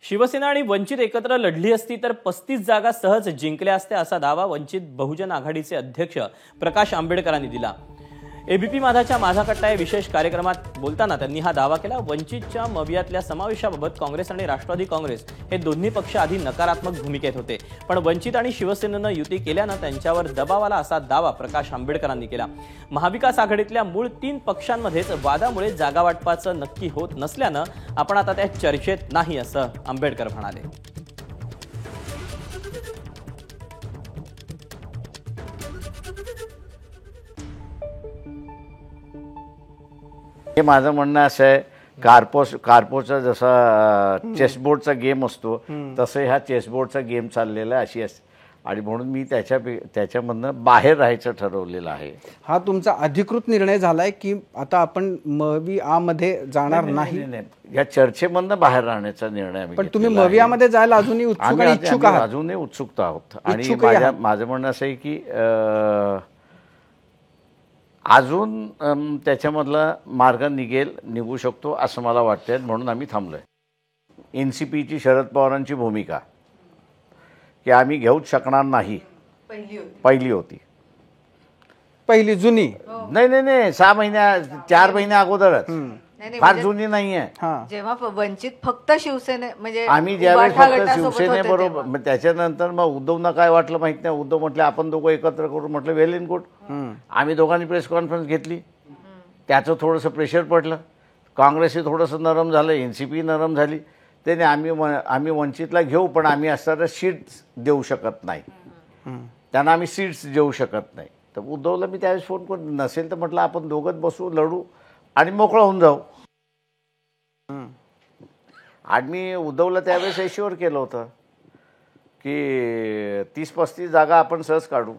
शिवसेना आणि वंचित एकत्र लढली असती तर 35 जागा सहज जिंकल्या असत्या असा दावा वंचित बहुजन आघाडीचे अध्यक्ष प्रकाश आंबेडकरांनी दिला। एबीपी माझाच्या माझा कट्टा या विशेष कार्यक्रमात बोलताना त्यांनी हा दावा केला। वंचितच्या मवियातल्या समावेशाबाबत काँग्रेस आणि राष्ट्रवादी काँग्रेस हे दोन्ही पक्ष आधी नकारात्मक भूमिकेत होते, पण वंचित आणि शिवसेनेनं युती केल्यानं त्यांच्यावर दबाव आला असा दावा प्रकाश आंबेडकरांनी केला। महाविकास आघाडीतल्या मूळ 3 पक्षांमध्येच वादामुळे जागा वाटपाचं नक्की होत नसल्यानं आपण आता त्या चर्चेत नाही असं आंबेडकर म्हणाले। हे माझं म्हणणं असं आहे, कार्पोचा जसा चेसबोर्डचा गेम असतो तसं ह्या चेसबोर्डचा गेम चाललेला अशी असते आणि म्हणून मी त्याच्यामधनं बाहेर राहायचं ठरवलेलं आहे। हा तुमचा अधिकृत निर्णय झालाय की आता आपण मविआमध्ये जाणार नाही? या चर्चेमधनं बाहेर राहण्याचा निर्णय पण तुम्ही मविआमध्ये जायला अजूनही इच्छुक आहात? अजूनही उत्सुक आहोत आणि माझं म्हणणं असं आहे की अजून त्याच्यामधला मार्ग निघू शकतो असं मला वाटतंय, म्हणून आम्ही थांबलोय। एनसीपीची शरद पवारांची भूमिका की आम्ही घेऊच शकणार नाही पहिली होती पहिली जुनी नाही 4 महिन्या अगोदरच, फार जुनी नाहीये। जेव्हा वंचित फक्त शिवसेने म्हणजे आम्ही ज्यावेळेस फक्त शिवसेनेबरोबर, त्याच्यानंतर मग उद्धवना काय वाटलं माहित नाही, उद्धव म्हटले आपण दोघं एकत्र करू, म्हटलं वेल इन गुड। आम्ही दोघांनी प्रेस कॉन्फरन्स घेतली, त्याचं थोडंसं प्रेशर पडलं, काँग्रेसही थोडंसं नरम झालं, एनसीपी नरम झाली, त्याने आम्ही वंचितला घेऊ पण आम्ही असताना सीट्स देऊ शकत नाही, त्यांना आम्ही सीट्स देऊ शकत नाही। तर उद्धवला मी त्यावेळेस फोन करून, नसेल तर म्हटलं आपण दोघंच बसू, लढू आणि मोकळं होऊन जाऊ। आणि मी उद्धवला त्यावेळेस एश्युअर केलं होतं की 30-35 जागा आपण सहज काढू,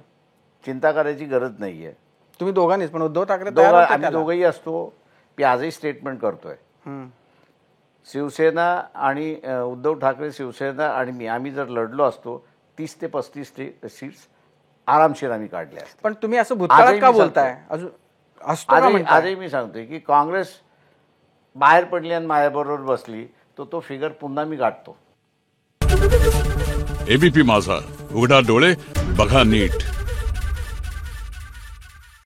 चिंता करायची गरज नाही आहे। तुम्ही दोघांनीच? पण उद्धव ठाकरे आम्ही दोघंही असतो, मी आजही स्टेटमेंट करतोय, शिवसेना आणि उद्धव ठाकरे, शिवसेना आणि मी, आम्ही जर लढलो असतो 30 ते 35 सीट्स आरामशीर आम्ही काढल्या असत्या। पण तुम्ही असं भूतकाळात का बोलताय? आजही मी सांगतोय की काँग्रेस बाहेर पडली आणि माझ्याबरोबर बसली तर तो फिगर पुन्हा मी गाठतो। एबीपी माझा, उघडा डोळे बघा नीट।